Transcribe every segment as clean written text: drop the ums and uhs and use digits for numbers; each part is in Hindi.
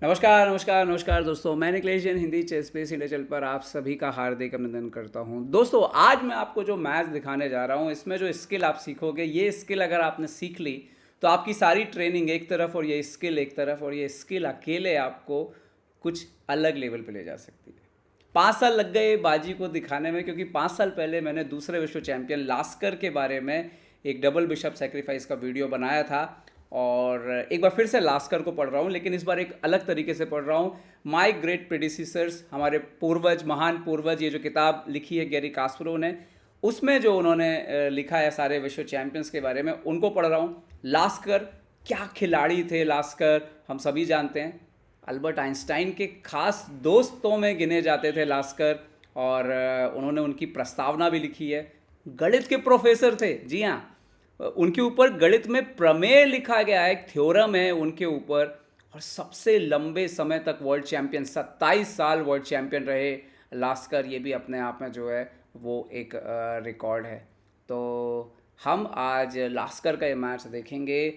नमस्कार नमस्कार नमस्कार दोस्तों, मैं Nikhilesh Jain Hindi chess space India channel पर आप सभी का हार्दिक अभिनंदन करता हूं। दोस्तों, आज मैं आपको जो मैच दिखाने जा रहा हूं, इसमें जो स्किल आप सीखोगे, ये स्किल अगर आपने सीख ली तो आपकी सारी ट्रेनिंग एक तरफ और ये स्किल एक तरफ, और ये स्किल अकेले आपको कुछ अलग लेवल पे ले जा सकती है। 5 साल लग गए बाजी को दिखाने में, क्योंकि 5 साल पहले मैंने दूसरे विश्व चैंपियन लास्कर के बारे में एक डबल बिशप सेक्रीफाइस का वीडियो बनाया था, और एक बार फिर से लास्कर को पढ़ रहा हूँ, लेकिन इस बार एक अलग तरीके से पढ़ रहा हूँ। माई ग्रेट प्रेडिसेसर्स, हमारे पूर्वज, महान पूर्वज, ये जो किताब लिखी है गैरी कास्परोव ने, उसमें जो उन्होंने लिखा है सारे विश्व चैंपियंस के बारे में, उनको पढ़ रहा हूँ। लास्कर क्या खिलाड़ी थे। लास्कर हम सभी जानते हैं, अल्बर्ट आइंस्टाइन के खास दोस्तों में गिने जाते थे लास्कर, और उन्होंने उनकी प्रस्तावना भी लिखी है। गणित के प्रोफेसर थे, जी हाँ, उनके ऊपर गणित में प्रमेय लिखा गया है, एक थ्योरम है उनके ऊपर। और सबसे लंबे समय तक वर्ल्ड चैंपियन, 27 साल वर्ल्ड चैंपियन रहे लास्कर, ये भी अपने आप में जो है वो एक रिकॉर्ड है। तो हम आज लास्कर का ये मैच देखेंगे।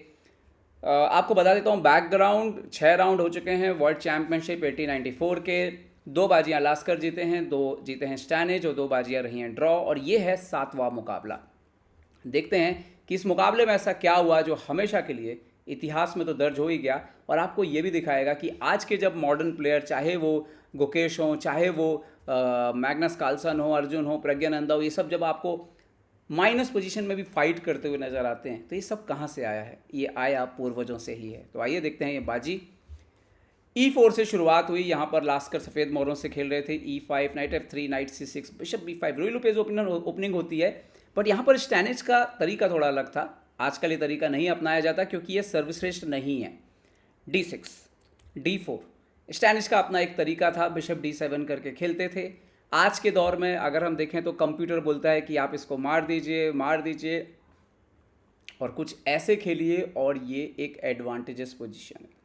आपको बता देता हूँ बैकग्राउंड। 6 राउंड हो चुके हैं वर्ल्ड चैंपियनशिप 1894 के। 2 बाजियाँ लास्कर जीते हैं, 2 जीते हैं स्टैनिज, और 2 बाजियाँ रही हैं ड्रॉ, और ये है 7वां मुकाबला। देखते हैं कि इस मुकाबले में ऐसा क्या हुआ जो हमेशा के लिए इतिहास में तो दर्ज हो ही गया, और आपको ये भी दिखाएगा कि आज के जब मॉडर्न प्लेयर, चाहे वो गुकेश हो, चाहे वो मैग्नस कार्लसन हो, अर्जुन हो, प्रज्ञानंदा हो, ये सब जब आपको माइनस पोजीशन में भी फाइट करते हुए नजर आते हैं, तो ये सब कहाँ से आया है? ये आया पूर्वजों से ही है। तो आइए देखते हैं ये बाजी। E4 से शुरुआत हुई। यहाँ पर लास्कर सफ़ेद मोहरों से खेल रहे थे। E5, night F3, night C6, bishop B5, रूई लुपेज ओपनिंग होती है। बट यहाँ पर स्टैनिज का तरीका थोड़ा अलग था। आजकल ये तरीका नहीं अपनाया जाता, क्योंकि ये सर्वश्रेष्ठ नहीं है। D6, D4, स्टैनिज का अपना एक तरीका था। बिशप D7 करके खेलते थे। आज के दौर में अगर हम देखें तो कंप्यूटर बोलता है कि आप इसको मार दीजिए, मार दीजिए, और कुछ ऐसे खेलिए, और ये एक एडवांटेजेस पोजीशन है।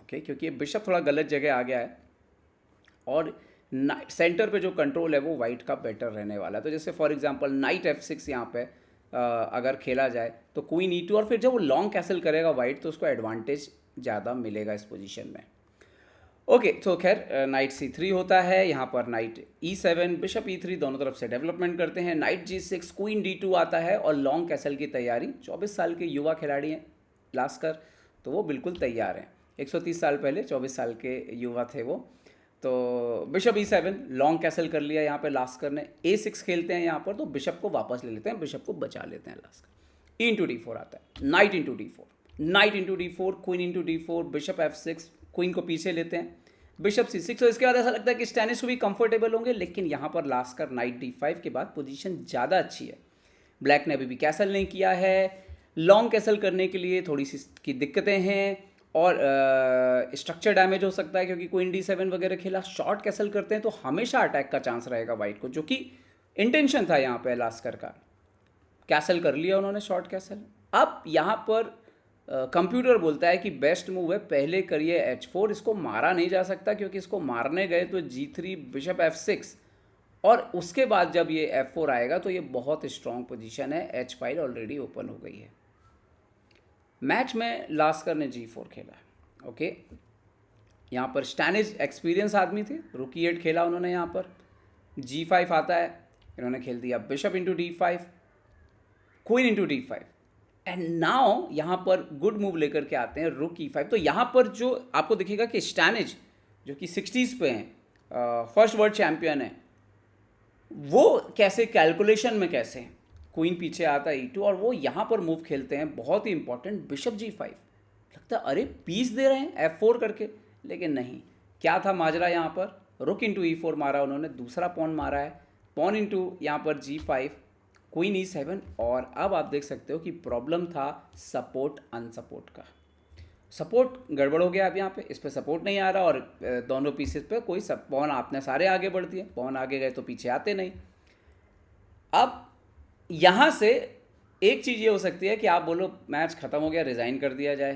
ओके, क्योंकि बिशप थोड़ा गलत जगह आ गया है, और सेंटर पे जो कंट्रोल है वो वाइट का बेटर रहने वाला है। तो जैसे फॉर एग्जांपल नाइट F6 यहाँ पे अगर खेला जाए तो क्वीन E2, और फिर जब वो लॉन्ग कैसल करेगा वाइट, तो उसको एडवांटेज ज़्यादा मिलेगा इस पोजीशन में। ओके, तो खैर नाइट C3 होता है। यहाँ पर नाइट E7, बिशप E3, दोनों तरफ से डेवलपमेंट करते हैं। नाइट G6, क्वीन D2 आता है, और लॉन्ग कैसल की तैयारी। 24 साल के युवा खिलाड़ी हैं लास्कर, तो वो बिल्कुल तैयार हैं। 130 साल पहले 24 साल के युवा थे वो। तो बिशप E7, लॉन्ग कैसल कर लिया यहाँ पे लास्कर ने। A6 खेलते हैं यहाँ पर, तो बिशप को वापस ले लेते हैं, बिशप को बचा लेते हैं लास्कर। E into D4 आता है, night into D4, night into D4, queen into D4, bishop F6, queen को पीछे लेते हैं, बिशप C6। तो इसके बाद ऐसा लगता है कि स्टैनिस को भी कंफर्टेबल होंगे, लेकिन यहाँ पर लास्कर नाइट D5 के बाद पोजीशन ज़्यादा अच्छी है। ब्लैक ने अभी भी कैसल नहीं किया है। लॉन्ग कैसल करने के लिए थोड़ी सी की दिक्कतें हैं, और स्ट्रक्चर डैमेज हो सकता है, क्योंकि क्वीन D7 वगैरह खेला। शॉर्ट कैसल करते हैं तो हमेशा अटैक का चांस रहेगा वाइट को, जो कि इंटेंशन था यहाँ पे लास्कर का। कैसल कर लिया उन्होंने, शॉर्ट कैसल। अब यहाँ पर कंप्यूटर बोलता है कि बेस्ट मूव है पहले करिए H4। इसको मारा नहीं जा सकता, क्योंकि इसको मारने गए तो G3, बिशप F6, और उसके बाद जब ये F4 आएगा तो ये बहुत स्ट्रॉन्ग पोजीशन है। H फाइल ऑलरेडी ओपन हो गई है। मैच में लास्कर ने G4 खेला। ओके, यहाँ पर स्टैनिज एक्सपीरियंस आदमी थे, रुकी 8 खेला उन्होंने। यहाँ पर G5 आता है, इन्होंने खेल दिया bishop into D5, queen into D5, and now यहाँ पर गुड मूव लेकर के आते हैं रुक E5। तो यहाँ पर जो आपको दिखेगा कि स्टैनिज, जो कि 60s पे हैं, फर्स्ट वर्ल्ड चैंपियन है, वो कैसे कैलकुलेशन में कैसे हैं। क्वीन पीछे आता है E2, और वो यहाँ पर मूव खेलते हैं बहुत ही इंपॉर्टेंट, बिशप G5। लगता है अरे पीस दे रहे हैं F4 करके, लेकिन नहीं। क्या था माजरा यहाँ पर? रुक इंटू E4 मारा उन्होंने, दूसरा पॉन मारा है, पॉन इंटू यहाँ पर G5, क्वीन E7। और अब आप देख सकते हो कि प्रॉब्लम था सपोर्ट अनसपोर्ट का। सपोर्ट गड़बड़ हो गया अब यहाँ पे, इस पर सपोर्ट नहीं आ रहा, और दोनों पीसेस पे कोई पॉन आपने सारे आगे बढ़ दिए। पॉन आगे गए तो पीछे आते नहीं। अब यहाँ से एक चीज़ ये हो सकती है कि आप बोलो मैच ख़त्म हो गया, रिज़ाइन कर दिया जाए,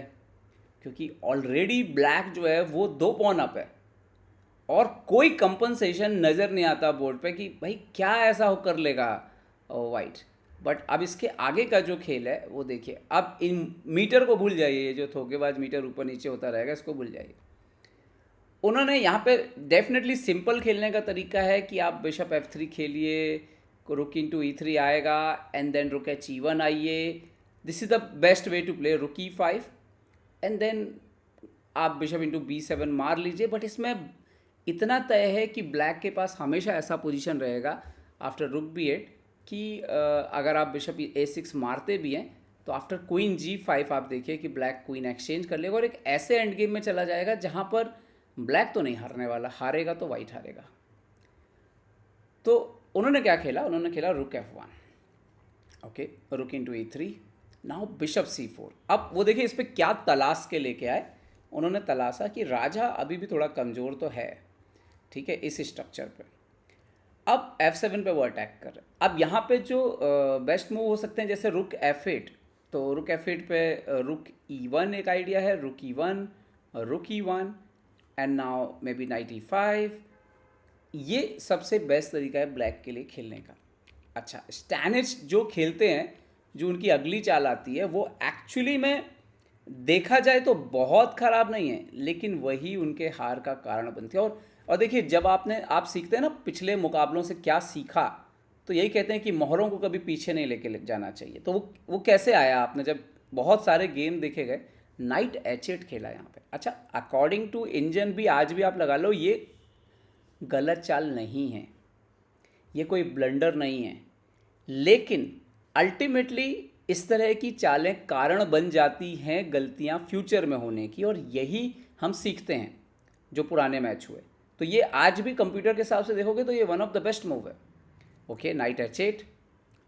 क्योंकि ऑलरेडी ब्लैक जो है वो 2 पॉन अप है, और कोई कंपनसेशन नज़र नहीं आता बोर्ड पे कि भाई क्या ऐसा हो कर लेगा वाइट। बट अब इसके आगे का जो खेल है वो देखिए। अब इन मीटर को भूल जाइए, जो थोकेबाज मीटर ऊपर नीचे होता रहेगा, इसको भूल जाइए। उन्होंने यहाँ पे डेफिनेटली सिंपल खेलने का तरीका है कि आप बिशप F3 खेलिए, रुक इंटू E3 आएगा, एंड देन रुक H1 आइए। This is the best way to play rook E5, and then आप बिशप इंटू B7 मार लीजिए। बट इसमें इतना तय है कि ब्लैक के पास हमेशा ऐसा पोजीशन रहेगा आफ्टर रुक B8 कि अगर आप बिशप A6 मारते भी हैं तो आफ्टर क्वीन G5 आप देखिए कि ब्लैक क्वीन एक्सचेंज कर लेगा और एक ऐसे एंड गेम में चला जाएगा जहाँ पर ब्लैक तो नहीं हारने वाला, हारेगा तो वाइट हारेगा। तो उन्होंने क्या खेला, उन्होंने खेला रुक F1, ओके, रुक into E3, now bishop C4। अब वो देखिए इस पर क्या तलाश के लेके आए, उन्होंने तलाशा कि राजा अभी भी थोड़ा कमज़ोर तो है, ठीक है, इस स्ट्रक्चर पे। अब F7 पे वो अटैक कर रहे हैं। अब यहाँ पे जो बेस्ट मूव हो सकते हैं जैसे रुक F8, तो रुक F8 पे रुक E1 एक आइडिया है, रुक E1, रुक E1 and now may be night E5। ये सबसे बेस्ट तरीका है ब्लैक के लिए खेलने का। अच्छा, स्टैनिच जो खेलते हैं, जो उनकी अगली चाल आती है, वो एक्चुअली में देखा जाए तो बहुत ख़राब नहीं है, लेकिन वही उनके हार का कारण बनती है। और देखिए जब आप सीखते हैं ना पिछले मुकाबलों से क्या सीखा, तो यही कहते हैं कि मोहरों को कभी पीछे नहीं लेके जाना चाहिए। तो वो कैसे आया, आपने जब बहुत सारे गेम देखे गए, नाइट H8 खेला यहाँ पे। अच्छा, अकॉर्डिंग टू इंजन भी आज भी आप लगा लो, ये गलत चाल नहीं है, ये कोई ब्लंडर नहीं है, लेकिन अल्टीमेटली इस तरह की चालें कारण बन जाती हैं गलतियां फ्यूचर में होने की, और यही हम सीखते हैं जो पुराने मैच हुए। तो ये आज भी कंप्यूटर के हिसाब से देखोगे तो ये one of the best move है। Okay, knight H8,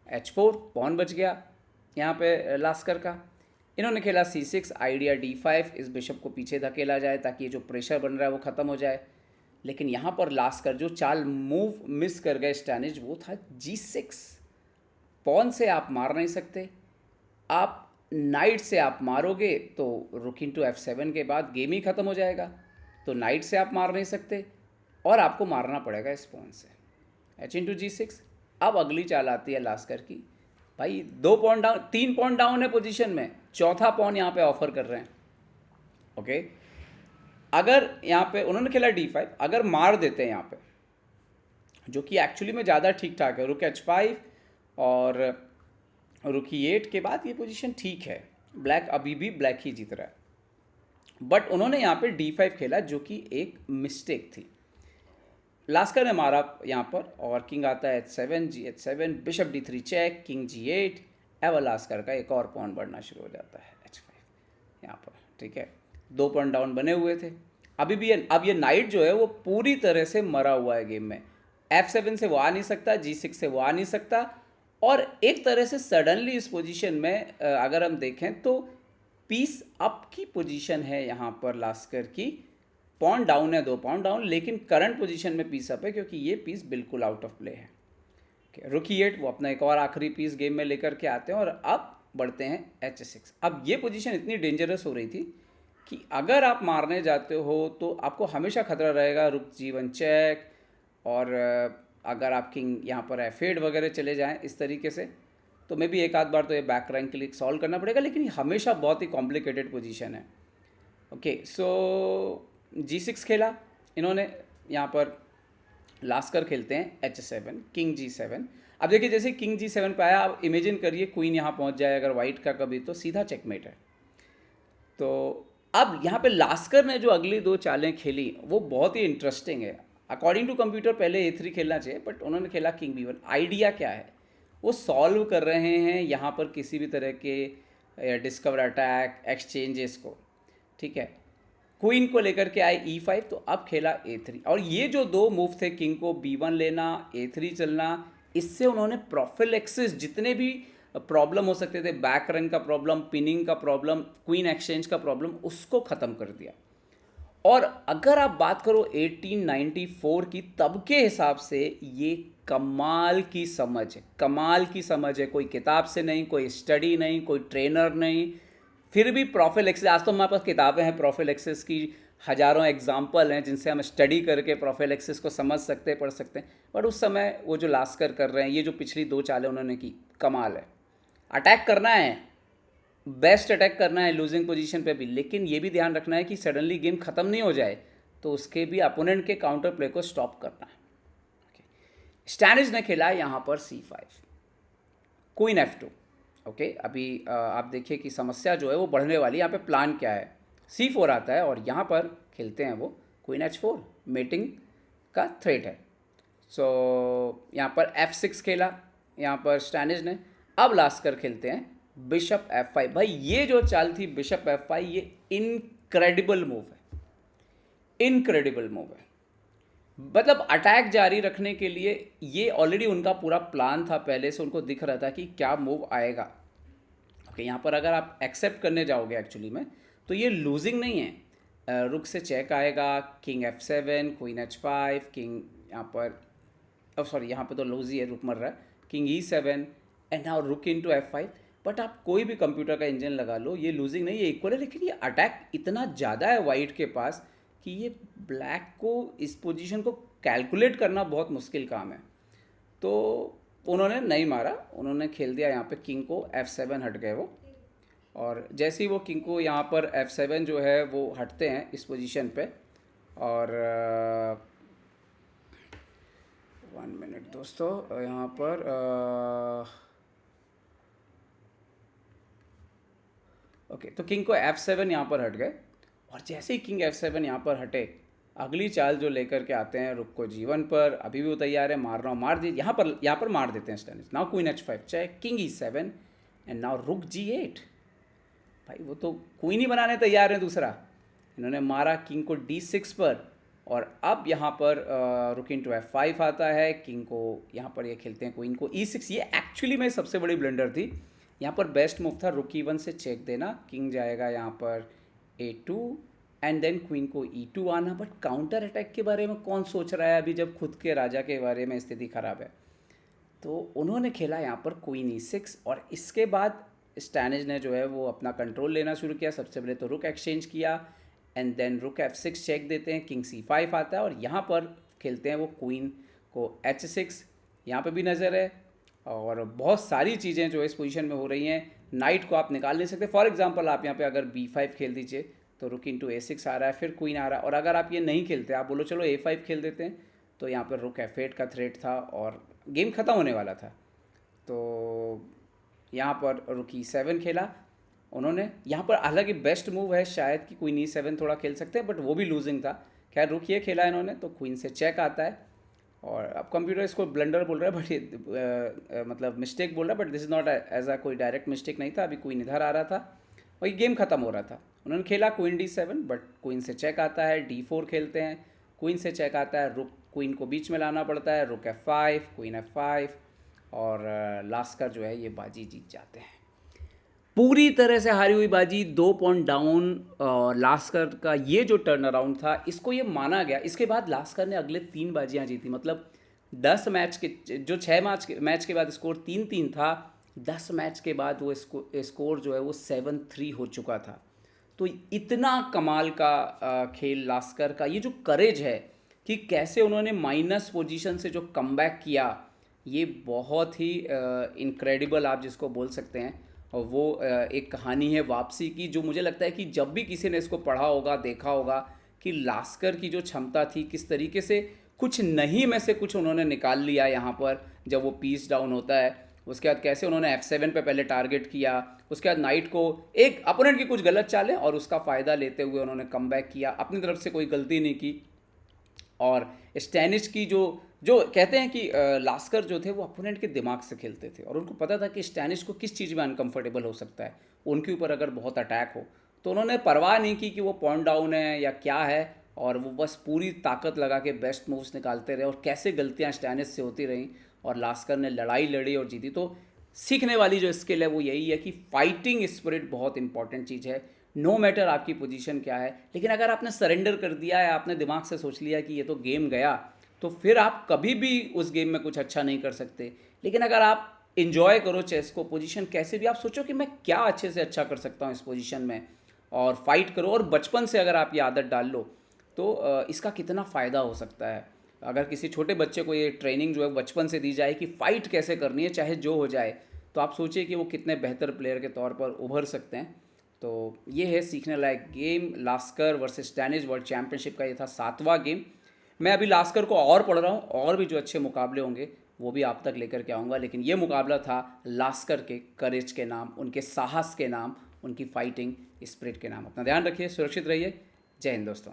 H4, pawn बच गया यहाँ पे लास्कर का। इन्होंने खेला C6, आइडिया D5, इस बिशप को पीछे धकेला जाए ताकि ये जो प्रेशर बन रहा है वो ख़त्म हो जाए। लेकिन यहाँ पर लास्कर जो चाल मूव मिस कर गए स्टैनिज, वो था G6। पॉन से आप मार नहीं सकते, आप नाइट से आप मारोगे तो रुक इंटू F7 के बाद गेम ही ख़त्म हो जाएगा। तो नाइट से आप मार नहीं सकते और आपको मारना पड़ेगा इस पॉन से, H इंटू G6। अब अगली चाल आती है लास्कर की, भाई 2 पॉन डाउन, 3 पॉन डाउन है पोजीशन में, चौथा पॉन यहाँ पे ऑफर कर रहे हैं। ओके, अगर यहाँ पे उन्होंने खेला D5, अगर मार देते हैं यहाँ पे, जो कि एक्चुअली में ज़्यादा ठीक ठाक है, रुक H5 और रुक E8 के बाद ये पोजीशन ठीक है, ब्लैक अभी भी ब्लैक ही जीत रहा है। बट उन्होंने यहाँ पे D5 खेला जो कि एक मिस्टेक थी। लास्कर ने मारा यहाँ पर और किंग आता है H7, G7, bishop D3 check, king G8, एवं लास्कर का एक और पॉन बढ़ना शुरू हो जाता है H5 यहाँ पर, ठीक है। 2 पॉइंट डाउन बने हुए थे, अभी भी अब ये नाइट जो है वो पूरी तरह से मरा हुआ है गेम में। F7 से वो आ नहीं सकता, G6 से वो आ नहीं सकता, और एक तरह से सडनली इस पोजीशन में अगर हम देखें तो पीस अप की पोजीशन है यहाँ पर लास्कर की। पॉइंट डाउन है, 2 पॉइंट डाउन, लेकिन करंट पोजीशन में पीस अप है क्योंकि ये पीस बिल्कुल आउट ऑफ प्ले है। रुक E8 वो अपना एक और आखिरी पीस गेम में लेकर के आते हैं और अब बढ़ते हैं H6। अब ये पोजीशन इतनी डेंजरस हो रही थी कि अगर आप मारने जाते हो तो आपको हमेशा खतरा रहेगा रुक G1 चेक, और अगर आप किंग यहाँ पर F8 वगैरह चले जाएं इस तरीके से, तो मे भी एक आध बार तो ये बैक रैंक के लिए सॉल्व करना पड़ेगा, लेकिन हमेशा बहुत ही कॉम्प्लिकेटेड पोजीशन है। ओके, सो G6 खेला इन्होंने, यहाँ पर लास्कर खेलते हैं H7, किंग G7। अब देखिए जैसे किंग G7 पे आया, अब इमेजिन करिए क्वीन यहाँ पहुँच जाए अगर वाइट का कभी, तो सीधा चेकमेट है। तो अब यहाँ पे लास्कर ने जो अगली 2 चालें खेली वो बहुत ही इंटरेस्टिंग है। अकॉर्डिंग टू कंप्यूटर पहले A3 खेलना चाहिए, बट उन्होंने खेला किंग B1। आइडिया क्या है, वो सॉल्व कर रहे हैं यहाँ पर किसी भी तरह के डिस्कवर अटैक एक्सचेंजेस को, ठीक है। क्वीन को लेकर के आए E5, तो अब खेला A3, और ये जो 2 मूव थे, किंग को B1 लेना, A3 चलना, इससे उन्होंने प्रोफिलैक्सिस जितने भी प्रॉब्लम हो सकते थे, बैक रन का प्रॉब्लम, पिनिंग का प्रॉब्लम, क्वीन एक्सचेंज का प्रॉब्लम, उसको ख़त्म कर दिया। और अगर आप बात करो 1894 की, तब के हिसाब से ये कमाल की समझ है, कमाल की समझ है। कोई किताब से नहीं, कोई स्टडी नहीं, कोई ट्रेनर नहीं, फिर भी प्रोफिलैक्सिस, आज तो हमारे पास किताबें हैं प्रोफिलैक्सिस की, हज़ारों एग्जाम्पल हैं जिनसे हम स्टडी करके प्रोफिलैक्सिस को समझ सकते हैं, पढ़ सकते हैं। बट उस समय वो जो लास्कर कर रहे हैं, ये जो पिछली 2 चालें उन्होंने की, कमाल है। अटैक करना है, बेस्ट अटैक करना है लूजिंग पोजीशन पे भी, लेकिन ये भी ध्यान रखना है कि सडनली गेम ख़त्म नहीं हो जाए। तो उसके भी अपोनेंट के काउंटर प्ले को स्टॉप करना है। स्टैनिज ने खेला यहाँ पर C5, क्वीन F2। ओके, अभी आप देखिए कि समस्या जो है वो बढ़ने वाली। यहाँ पे प्लान क्या है, C4 आता है और यहाँ पर खेलते हैं वो क्वीन H4, मेटिंग का थ्रेट है। सो यहाँ पर F6 खेला यहाँ पर स्टैनिज ने। अब लास्कर खेलते हैं बिशप F5। भाई ये जो चाल थी बिशप F5, ये इनक्रेडिबल मूव है, इनक्रेडिबल मूव है। मतलब अटैक जारी रखने के लिए ये ऑलरेडी उनका पूरा प्लान था, पहले से उनको दिख रहा था कि क्या मूव आएगा। ओके, यहाँ पर अगर आप एक्सेप्ट करने जाओगे एक्चुअली में तो ये लूजिंग नहीं है। रुक से चेक आएगा, king F7, queen H5, king यहाँ पर सॉरी यहाँ पर तो लूज ही है, रुक मर रहा है, किंग E7 एंड नाउ रुक इनटू F5। बट आप कोई भी कंप्यूटर का इंजन लगा लो, ये लूजिंग नहीं है, इक्वल है। लेकिन ये अटैक इतना ज़्यादा है वाइट के पास कि ये ब्लैक को इस पोजीशन को कैलकुलेट करना बहुत मुश्किल काम है। तो उन्होंने नहीं मारा, उन्होंने खेल दिया यहाँ पे किंग को F7, हट गए वो। और जैसे ही वो किंग को यहाँ पर F7 जो है वो हटते हैं इस पोजीशन पे, और 1 मिनट दोस्तों, यहाँ पर ओके, तो किंग को F7 यहाँ पर हट गए। और जैसे ही किंग F7 यहाँ पर हटे, अगली चाल जो लेकर के आते हैं रुक को G1 पर। अभी भी वो तैयार है, मार रहा हूँ, मार दी यहाँ पर मार देते हैं Steinitz. Now queen H5 check, king E7 and now rook G8। भाई वो तो क्वीन ही बनाने तैयार है दूसरा। इन्होंने मारा किंग को D6 पर, और अब यहाँ पर रुक इनटू F5 आता है। किंग को यहाँ पर ये खेलते हैं क्वीन को E6। ये एक्चुअली में सबसे बड़ी ब्लंडर थी। यहाँ पर बेस्ट मूव था रुक E1 से चेक देना, किंग जाएगा यहाँ पर A2 एंड देन क्वीन को E2 आना। बट काउंटर अटैक के बारे में कौन सोच रहा है अभी, जब खुद के राजा के बारे में स्थिति खराब है। तो उन्होंने खेला यहाँ पर क्वीन E6, और इसके बाद स्टैनिज ने जो है वो अपना कंट्रोल लेना शुरू किया। सबसे पहले तो रुक एक्सचेंज किया एंड देन रुक F6 चेक देते हैं, किंग C5 आता है, और यहाँ पर खेलते हैं वो क्वीन को H6। यहाँ पे भी नज़र है, और बहुत सारी चीज़ें जो इस पोजीशन में हो रही हैं। नाइट को आप निकाल नहीं सकते। फॉर एग्जांपल आप यहाँ पे अगर B5 खेल दीजिए तो रुक इनटू A6 आ रहा है, फिर क्वीन आ रहा है। और अगर आप ये नहीं खेलते, आप बोलो चलो A5 खेल देते हैं, तो यहाँ पर रुक F8 का थ्रेट था और गेम ख़त्म होने वाला था। तो यहाँ पर रुक E7 खेला उन्होंने। यहाँ पर हालांकि बेस्ट मूव है शायद कि क्वीन E7 थोड़ा खेल सकते हैं, बट वो भी लूजिंग था। खैर रुक ये खेला इन्होंने, तो क्वीन से चेक आता है। और अब कंप्यूटर इसको ब्लंडर बोल रहा है, बट ये मतलब मिस्टेक बोल रहा है, but this is not as a कोई डायरेक्ट मिस्टेक नहीं था। अभी क्वीन इधर आ रहा था और ये गेम ख़त्म हो रहा था। उन्होंने खेला क्वीन D7, बट क्वीन से चेक आता है। D4 खेलते हैं, क्वीन से चेक आता है, रुक क्वीन को बीच में लाना पड़ता है, रुक F5, क्वीन F5, और लास्कर जो है ये बाजी जीत जाते हैं। पूरी तरह से हारी हुई बाजी, 2 पॉइंट डाउन। लास्कर का ये जो टर्न अराउंड था, इसको ये माना गया। इसके बाद लास्कर ने अगले 3 बाजियां जीती। मतलब 10 मैच के जो 6 मैच के बाद स्कोर 3-3 था, 10 मैच के बाद वो स्कोर जो है वो 7-3 हो चुका था। तो इतना कमाल का खेल लास्कर का, ये जो करेज है कि कैसे उन्होंने माइनस पोजीशन से जो कमबैक किया, ये बहुत ही इनक्रेडिबल आप जिसको बोल सकते हैं। और वो एक कहानी है वापसी की, जो मुझे लगता है कि जब भी किसी ने इसको पढ़ा होगा, देखा होगा कि लास्कर की जो क्षमता थी, किस तरीके से कुछ नहीं में से कुछ उन्होंने निकाल लिया यहाँ पर जब वो पीस डाउन होता है। उसके बाद कैसे उन्होंने F7 पे पहले टारगेट किया, उसके बाद नाइट को एक अपोनेंट की कुछ गलत चालें और उसका फ़ायदा लेते हुए उन्होंने कमबैक किया, अपनी तरफ से कोई गलती नहीं की। और स्टैनिज की जो कहते हैं कि लास्कर जो थे वो अपोनेंट के दिमाग से खेलते थे, और उनको पता था कि स्टैनिज को किस चीज़ में अनकंफर्टेबल हो सकता है उनके ऊपर अगर बहुत अटैक हो। तो उन्होंने परवाह नहीं की कि वो पॉइंट डाउन है या क्या है, और वो बस पूरी ताकत लगा के बेस्ट मूव्स निकालते रहे। और कैसे गलतियाँ स्टैनिज से होती रहीं और लास्कर ने लड़ाई लड़ी और जीती। तो सीखने वाली जो स्किल है वो यही है कि फाइटिंग स्पिरिट बहुत इंपॉर्टेंट चीज़ है। नो मैटर आपकी पोजीशन क्या है, लेकिन अगर आपने सरेंडर कर दिया है, आपने दिमाग से सोच लिया कि ये तो गेम गया, तो फिर आप कभी भी उस गेम में कुछ अच्छा नहीं कर सकते। लेकिन अगर आप इन्जॉय करो चेस को, पोजीशन कैसे भी, आप सोचो कि मैं क्या अच्छे से अच्छा कर सकता हूँ इस पोजीशन में, और फाइट करो। और बचपन से अगर आप ये आदत डाल लो तो इसका कितना फ़ायदा हो सकता है। अगर किसी छोटे बच्चे को ये ट्रेनिंग जो है बचपन से दी जाए कि फ़ाइट कैसे करनी है चाहे जो हो जाए, तो आप सोचिए कि वो कितने बेहतर प्लेयर के तौर पर उभर सकते हैं। तो ये है सीखने लायक game, Lasker versus Dennis world championship का ये था 7वां गेम। मैं अभी लास्कर को और पढ़ रहा हूँ, और भी जो अच्छे मुकाबले होंगे वो भी आप तक लेकर के आऊँगा, लेकिन ये मुकाबला था लास्कर के करेज के नाम, उनके साहस के नाम, उनकी फाइटिंग स्पिरिट के नाम। अपना ध्यान रखिए, सुरक्षित रहिए। जय हिंद दोस्तों।